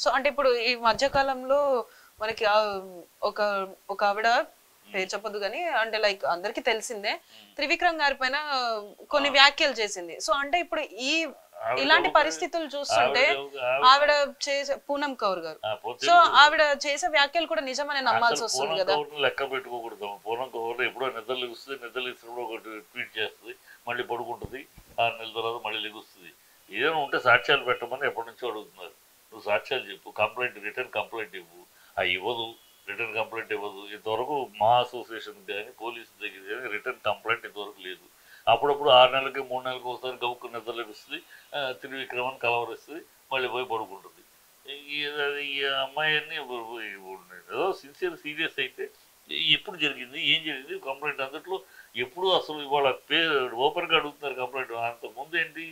So అంటే ఇప్పుడు ఈ మధ్య కాలంలో మనకి ఒక ఒక ఆవిడ పేరు చెప్పొద్దు కానీ అంటే లైక్ అందరికి తెలిసిందే త్రివిక్రమ్ గారి పైన కొన్ని వ్యాఖ్యలు చేసింది. సో అంటే ఇప్పుడు ఈ ఇలాంటి పరిస్థితులు చూస్తుంటే ఆవిడ చేసే పూనం కౌర్ గారు, సో ఆవిడ చేసే వ్యాఖ్యలు కూడా నిజమని నమ్మాల్సి వస్తుంది కదా. లెక్క పెట్టుకోకూడదు. పూనం కౌర్ ఎప్పుడో నిద్ర లెగుస్తుంది, నిద్ర లెగిసినప్పుడు ఒకటి ట్వీట్ చేస్తుంది, మళ్ళీ పడుకుంటుంది, 6 నెలల తర్వాత మళ్ళీ లెగుస్తుంది. ఏదైనా ఉంటే సాక్ష్యాలు పెట్టమని ఎప్పటి నుంచో అడుగుతున్నారు. నువ్వు సాక్ష్యాలు చెప్పు, కంప్లైంట్ రిటర్న్ కంప్లైంట్ ఇవ్వు. అది ఇవ్వదు, రిటర్న్ కంప్లైంట్ ఇవ్వదు. ఇంతవరకు మా అసోసియేషన్ కానీ పోలీసు దగ్గర కానీ రిటర్న్ కంప్లైంట్ ఇంతవరకు లేదు. అప్పుడప్పుడు 6 నెలలకి 3 నెలలకు ఒకసారి గౌక్కు నిద్ర లభిస్తుంది, త్రివిక్రమని కలవరిస్తుంది, మళ్ళీ పోయి పడుకుంటుంది. ఈ అమ్మాయిని ఏదో సీరియస్ అయితే ఎప్పుడు జరిగింది, ఏం జరిగింది కంప్లైంట్ అందుట్లో ఎప్పుడు అసలు ఇవాళ ఓపెన్గా అడుగుతున్నారు కంప్లైంట్. అంతకుముందు ఏంటి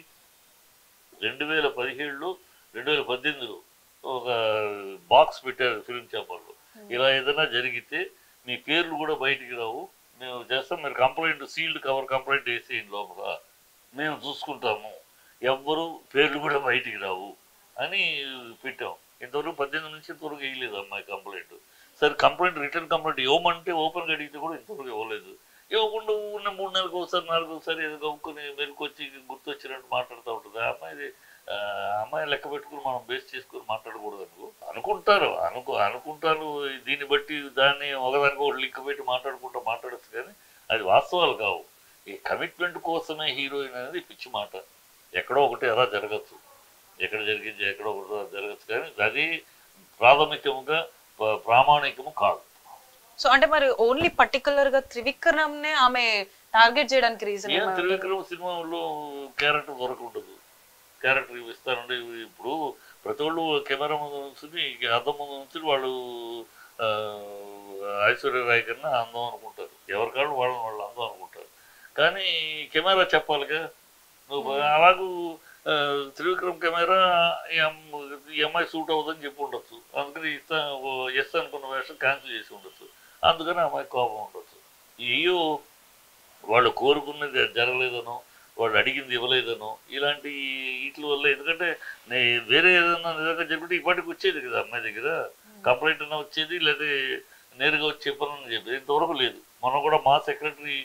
2017లో 2018లో ఒక బాక్స్ పెట్టారు ఫిల్మ్ ఛాంబర్లో, ఇలా ఏదైనా జరిగితే మీ పేర్లు కూడా బయటికి రావు, మేము చేస్తాం, మీరు కంప్లైంట్ సీల్డ్ కవర్ కంప్లైంట్ వేసేయండి లోపల, మేము చూసుకుంటాము, ఎవ్వరు పేర్లు కూడా బయటికి రావు అని పెట్టాం. ఇంతవరకు 18 నుంచి ఇంతవరకు వేయలేదు అమ్మాయి కంప్లైంట్. సరే కంప్లైంట్ రిటర్న్ కంప్లైంట్ ఇవ్వమంటే ఓపెన్గా అడిగితే కూడా ఇంతవరకు ఇవ్వలేదు. ఇవ్వకుండా ఉన్న 3 నెలలకు ఒకసారి 4 ఒకసారి ఏదో కమ్ముకొని మెరుకొచ్చి గుర్తొచ్చినట్టు మాట్లాడుతూ ఉంటుంది. అమ్మాయి లెక్క పెట్టుకుని మనం బేస్ చేసుకుని మాట్లాడకూడదు అనుకుంటారు. అనుకుంటారు దీన్ని బట్టి దాన్ని ఒకదానికి ఒకటి లింక్ పెట్టి మాట్లాడచ్చు, కానీ అది వాస్తవాలు కావు. ఈ కమిట్మెంట్ కోసమే హీరోయిన్ అనేది పిచ్చి మాట. ఎక్కడో ఒకటి అలా జరగచ్చు, ఎక్కడ జరిగింది ఎక్కడో ఒకటి జరగచ్చు, కానీ అది ప్రాథమికంగా ప్రామాణికము కాదు. సో అంటే మరి ఓన్లీ పర్టికులర్ గా త్రివిక్రమ్ నే ఆమె టార్గెట్ చేయడానికి రీజన్ ఏంటి? త్రివిక్రమ్ సినిమాలో క్యారెక్టర్ దొరకకుండదు, క్యారెక్టర్ ఇస్తానంటే ఇప్పుడు ప్రతి వాళ్ళు కెమెరా ముందు నుంచి అద్దం ముందు నుంచి వాళ్ళు ఐశ్వర్యరాయ్ కన్నా అందం అనుకుంటారు, ఎవరి కాళ్ళు వాళ్ళు అందం అనుకుంటారు, కానీ కెమెరా చెప్పాలిగా. నువ్వు అలాగూ త్రివిక్రమ్ కెమెరా ఈ అమ్మాయి సూట్ అవుతుందని చెప్పి ఉండొచ్చు, అందుకని ఎస్ అనుకున్న వేషం క్యాన్సిల్ చేసి ఉండొచ్చు, అందుకని అమ్మాయి కోపం ఉండొచ్చు. అయ్యో వాళ్ళు కోరుకున్నది జరగలేదనో, వాళ్ళు అడిగింది ఇవ్వలేదనో, ఇలాంటి వీటి వల్ల. ఎందుకంటే వేరే ఏదైనా నిజంగా జరుగుతుంటే ఇప్పటికి వచ్చేది కదా అమ్మాయి దగ్గర కంప్లైంట్ అన్నా వచ్చేది, లేదా నేరుగా వచ్చి చెప్పనని చెప్పేది. ఇంతవరకు లేదు. మనం కూడా మా సెక్రటరీ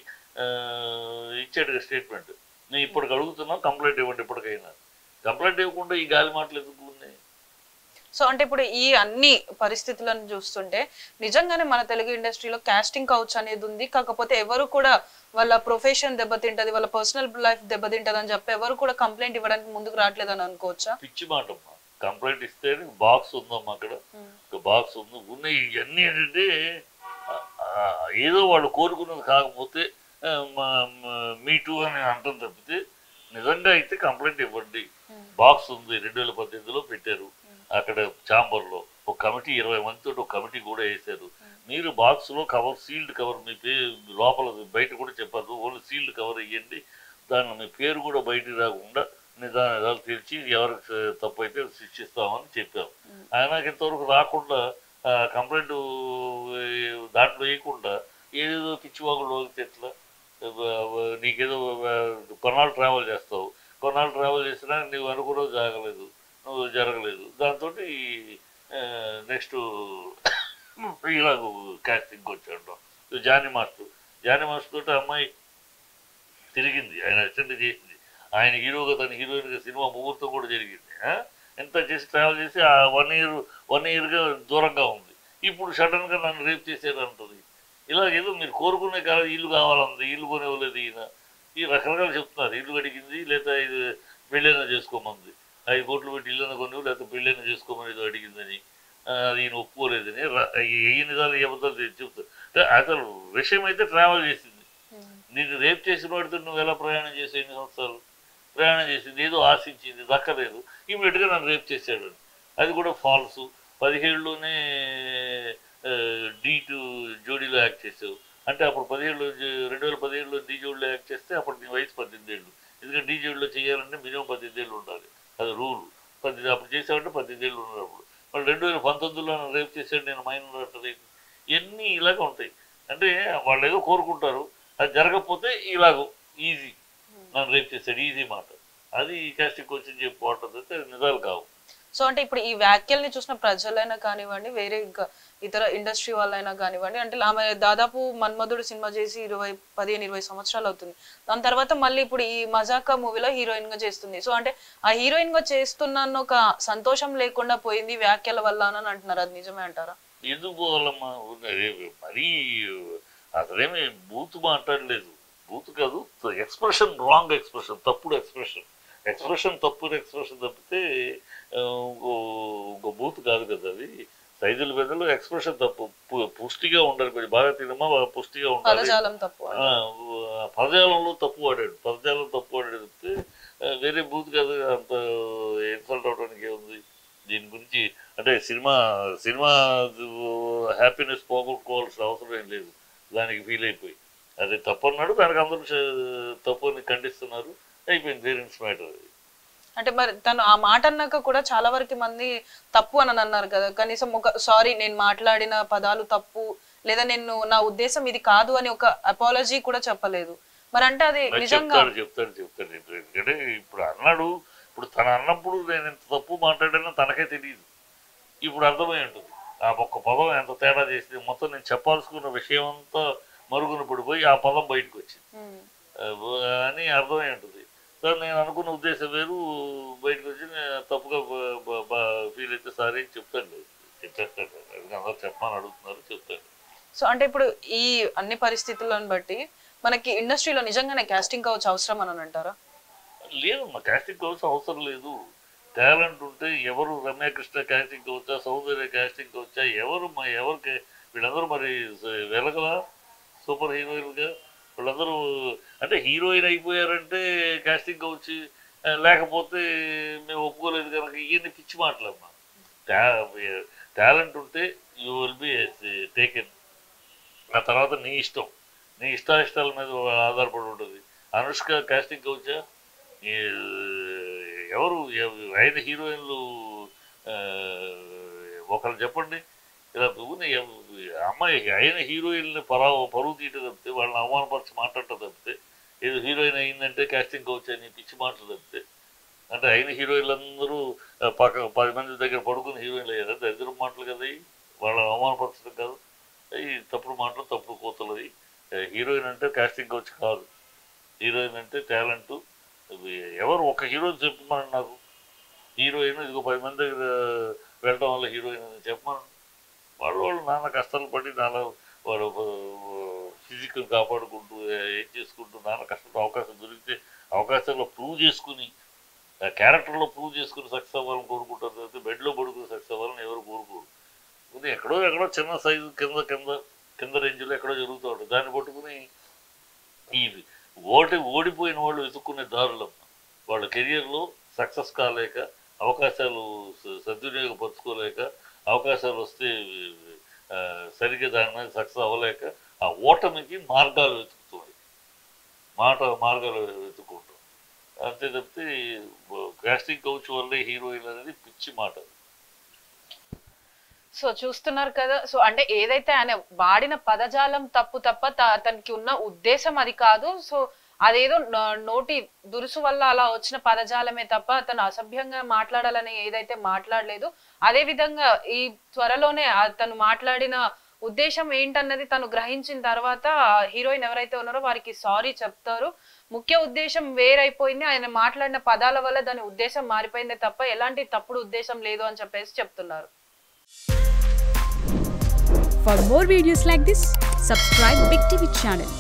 ఇచ్చాడు స్టేట్మెంట్, నేను ఇప్పటికి అడుగుతున్నా కంప్లైంట్ ఇవ్వండి, ఇప్పటికైనా. కంప్లైంట్ ఇవ్వకుండా ఈ గాలి మాటలు ఎందుకు ఉన్నాయి? సో అంటే ఇప్పుడు ఈ అన్ని పరిస్థితులను చూస్తుంటే నిజంగానే మన తెలుగు ఇండస్ట్రీలో కాస్టింగ్ కౌచ్ అనేది ఉంది, కాకపోతే ఎవరు కూడా వాళ్ళ ప్రొఫెషన్ దెబ్బతింటది, వాళ్ళ పర్సనల్ లైఫ్ దెబ్బతింటది అని చెప్పి ఎవరు కూడా కంప్లైంట్ ఇవ్వడానికి ముందుకు రావట్లేదని అనుకోవచ్చా? పిచ్చి మాట అమ్మా. కంప్లైంట్ ఇస్తే బాక్స్ ఉందమ్మా, అక్కడ బాక్స్ ఉన్నాయి. ఇవన్నీ ఏంటంటే ఏదో వాళ్ళు కోరుకున్నది కాకపోతే మీ టూ అని అంటాం తప్పితే, నిజంగా అయితే కంప్లైంట్ ఇవ్వండి. బాక్స్ ఉంది, 2018లో పెట్టారు అక్కడ ఛాంబర్లో, ఒక కమిటీ 20 మందితో ఒక కమిటీ కూడా వేశారు. మీరు బాక్స్లో కవర్ సీల్డ్ కవర్ మీ పేరు లోపల బయట కూడా చెప్పారు, ఓన్లీ సీల్డ్ కవర్ ఇవ్వండి, దాన్ని మీ పేరు కూడా బయటికి రాకుండా నిదానాలు తెరిచి ఎవరికి తప్పు అయితే శిక్షిస్తామని చెప్పాము. ఆయనకి ఇంతవరకు రాకుండా కంప్లైంట్ దాంట్లో వేయకుండా ఏదేదో పిచ్చివాగులు వాగితే ఎట్లా? నీకేదో కొన్నాళ్ళు ట్రావెల్ చేస్తావు, కొన్నాళ్ళు ట్రావెల్ చేసినా నువ్వు అనుకున్నది జరగలేదు, దాంతో నెక్స్ట్ ఇలాగ కాస్టింగ్కి వచ్చాడు జానీ మాస్టర్ తోటి అమ్మాయి తిరిగింది, ఆయన అటెండ్ చేసింది, ఆయన హీరోగా తన హీరోయిన్గా సినిమా ముహూర్తం కూడా జరిగింది. ఎంత చేసి ట్రావెల్ చేసి 1 ఇయర్గా దూరంగా ఉంది. ఇప్పుడు సడన్గా నన్ను రేప్ చేసేది అంటుంది. ఇలాగేదో మీరు కోరుకునే కాదు, ఇల్లు కావాలంది, ఇల్లు కొనివ్వలేదు ఈయన, ఈ రకరకాలు చెప్తున్నారు. ఇల్లు అడిగింది, లేదా ఇది పెళ్ళైనా చేసుకోమంది, 5 కోట్లు పెట్టి ఇల్లున కొనివ్వు, లేకపోతే పెళ్ళైనా చేసుకోమని ఏదో అడిగిందని, అది ఈయన ఒప్పుకోలేదని ఏ నిజాలు ఏ అబద్ధాలు చెప్తారు. అసలు విషయం అయితే ట్రావెల్ చేసింది, నేను రేప్ చేసిన వాడితో నువ్వు ఎలా ప్రయాణం చేసే 8 సంవత్సరాలు ప్రయాణం చేసింది, ఏదో ఆశించింది, దక్కలేదు, ఇమీడియట్గా నన్ను రేప్ చేశాడు. అది కూడా ఫాల్స్. 17లోనే D2 జోడీలో యాక్ట్ చేసావు అంటే అప్పుడు 2017లో D జోడీలో యాక్ట్ చేస్తే అప్పుడు నీ వయసు 18 ఏళ్ళు. ఎందుకంటే D జోడీలో చేయాలంటే మినిమం 18 ఏళ్ళు ఉండాలి, అది రూల్. అప్పుడు చేసామంటే 18 ఏళ్ళు ఉన్నప్పుడు. మళ్ళీ 2019లో రేప్ చేసాడు, నేను మైనర్ అంటది. ఇవన్నీ ఇలాగ ఉంటాయి. అంటే వాళ్ళు ఏదో కోరుకుంటారు, అది జరగకపోతే ఇలాగో ఈజీ, నన్ను రేప్ చేశాడు ఈజీ మాట. అది కాస్టింగ్ వచ్చి చెప్పి నిజాలు కావు. సో అంటే ఇప్పుడు ఈ వ్యాఖ్యల్ని చూసిన ప్రజలైనా కానివ్వండి, వేరే ఇంకా ఇతర ఇండస్ట్రీ వాళ్ళైనా కానివ్వండి, అంటే ఆమె దాదాపు మన్మధుడు సినిమా చేసి 15-20 సంవత్సరాలు అవుతుంది. దాని తర్వాత మళ్ళీ ఇప్పుడు ఈ మజాకా మూవీలో హీరోయిన్ గా చేస్తుంది. సో అంటే ఆ హీరోయిన్ గా చేస్తున్న ఒక సంతోషం లేకుండా పోయింది వ్యాఖ్యల వల్ల అని అంటున్నారు. అది నిజమే అంటారా? ఎందుకు పోవాలమ్మా? మరీ అసలేమి బూత్ మాట్లాడలేదు. బూత్ కాదు, ఎక్స్ప్రెషన్ రాంగ్ ఎక్స్ప్రెషన్, తప్పుడు ఎక్స్ప్రెషన్ తప్పుడు ఎక్స్ప్రెషన్ తప్పితే ఇంకో బూత్ కాదు కదా అది. సైజుల పెద్దలు ఎక్స్ప్రెషన్ తప్పు, పుష్టిగా ఉండాలి, కొంచెం బాగా తినమా పుష్టిగా ఉండాలి. పదజాలంలో తప్పు వాడాడు, తప్పితే వేరే బూత్ కాదు. అంత ఇన్సల్ట్ అవడానికి ఏముంది దీని గురించి? అంటే సినిమా హ్యాపీనెస్ పోగొట్టుకోవాల్సిన అవసరం ఏం లేదు. దానికి ఫీల్ అయిపోయి అదే తప్పు అన్నాడు, దానికి అందరూ తప్పుని ఖండిస్తున్నారు, అయిపోయింది, పేరెంట్స్ మ్యాటర్. అంటే మరి తను ఆ మాట అన్నాక కూడా చాలా వరకు మంది తప్పు అని అన్నారు కదా, కనీసం ఒక సారీ నేను మాట్లాడిన పదాలు తప్పు, లేదా నేను నా ఉద్దేశం ఇది కాదు అని ఒక అపాలజీ కూడా చెప్పలేదు. మరి అంటే అది నిజంగా చెప్తాడు. ఎందుకంటే ఇప్పుడు అన్నాడు, ఇప్పుడు తను అన్నప్పుడు నేను ఎంత తప్పు మాట్లాడానో తనకే తెలియదు. ఇప్పుడు అర్థమై ఉంటుంది ఆ ఒక్క పదం ఎంత తేడా చేసింది. మొత్తం నేను చెప్పాల్సుకున్న విషయం అంతా మరుగున పడిపోయి ఆ పదం బయటకు వచ్చింది అని అర్థమై ఉంటుంది. సార్ నేను అనుకున్న ఉద్దేశం వేరు, బయటకు వచ్చి తప్పుగా ఫీల్ అయితే సారీ చెప్పేస్తాడు. అందరూ చెప్పమని అడుగుతున్నారు, చెప్తాడు. సో అంటే ఇప్పుడు ఈ అన్ని పరిస్థితులను బట్టి మనకి ఇండస్ట్రీలో నిజంగానే కాస్టింగ్ కౌచ్ అవసరం అని అంటారా? లేదమ్మా, కాస్టింగ్ కౌచ్ అవసరం లేదు. టాలెంట్ ఉంటే ఎవరు రమ్యకృష్ణ కాస్టింగ్ కౌచా, సౌందర్య కాస్టింగ్ కౌచా, ఎవరికి వీళ్ళందరూ మరి వెలగలా సూపర్ హీరోయిన్గా వీళ్ళందరూ. అంటే హీరోయిన్ అయిపోయారంటే కాస్టింగ్ కౌచ్, లేకపోతే మేము ఒప్పుకోలేదు కనుక ఇవన్నీ పిచ్చి మాటలమ్మా. టాలెంట్ ఉంటే యూ విల్ బి టేకెన్. ఆ తర్వాత నీ ఇష్టాయిష్టాల మీద ఆధారపడి ఉంటుంది. అనుష్క కాస్టింగ్ కౌచా? ఎవరు 5 హీరోయిన్లు ఒకరు చెప్పండి. ఇలా అమ్మాయి 5 హీరోయిన్లు పరువు తీయటం తప్పితే, వాళ్ళని అవమానపరిచి మాట్లాడటం తప్పితే, ఏదో హీరోయిన్ అయిందంటే కాస్టింగ్ కౌచ్ అని పిచ్చి మాటలు తప్పితే, అంటే 5 హీరోయిన్లందరూ పక్క 10 మంది దగ్గర పడుకుని హీరోయిన్లు అయ్యారు. దరిద్రం మాటలు కదా, వాళ్ళని అవమానపరచడం కాదు, ఈ తప్పుడు మాటలు, తప్పుడు కోతలు. హీరోయిన్ అంటే కాస్టింగ్ కౌచ్ కాదు, హీరోయిన్ అంటే టాలెంటు. ఎవరు ఒక హీరోయిన్ చెప్పమని నాకు, హీరోయిన్ ఇదిగో 10 మంది దగ్గర వెళ్ళడం వల్ల హీరోయిన్ అని చెప్పమని. వాళ్ళు నాన్న కష్టాలు పడి వాడు ఫిజికల్ కాపాడుకుంటూ ఏం చేసుకుంటూ నాన్న కష్టపడి అవకాశం దొరికితే అవకాశాల్లో ప్రూవ్ చేసుకుని, ఆ క్యారెక్టర్లో ప్రూవ్ చేసుకుని సక్సెస్ అవ్వాలని కోరుకుంటారు. తర్వాత బెడ్లో పడుకుని సక్సెస్ అవ్వాలని ఎవరు కోరుకోరు. ఎక్కడో చిన్న సైజు కింద రేంజ్లో ఎక్కడో జరుగుతూ ఉంటుంది. దాన్ని పట్టుకుని ఈ ఓడిపోయిన వాళ్ళు వెతుక్కునే దారులమ్మ. వాళ్ళ కెరియర్లో సక్సెస్ కాలేక, అవకాశాలు సద్వినియోగపరచుకోలేక, అవకాశాలు వస్తే సరిగ్గా దాని మీద సక్సెస్ అవ్వలేక ఆ ఓటమికి మార్గాలు వెతుక్కుంటాం అంతే తప్పితే కాస్టింగ్ కౌచ్ వల్లే హీరోయిన్ అనేది పిచ్చి మాట. సో చూస్తున్నారు కదా, సో అంటే ఏదైతే ఆయన వాడిన పదజాలం తప్ప అతనికి ఉన్న ఉద్దేశం అది కాదు. సో అదేదో నోటి దురుసు వల్ల అలా వచ్చిన పదజాలమే తప్ప అతను అసభ్యంగా మాట్లాడాలని ఏదైతే మాట్లాడలేదు. అదే విధంగా ఈ త్వరలోనే అతను మాట్లాడిన ఉద్దేశం ఏంటన్నది తను గ్రహించిన తర్వాత హీరోయిన్ ఎవరైతే ఉన్నారో వారికి సారీ చెప్తారు. ముఖ్య ఉద్దేశం వేరైపోయింది, ఆయన మాట్లాడిన పదాల వల్ల దాని ఉద్దేశం మారిపోయిందే తప్ప ఎలాంటి తప్పుడు ఉద్దేశం లేదు అని చెప్పేసి చెప్తున్నారు. For more videos like this, subscribe Big TV channel.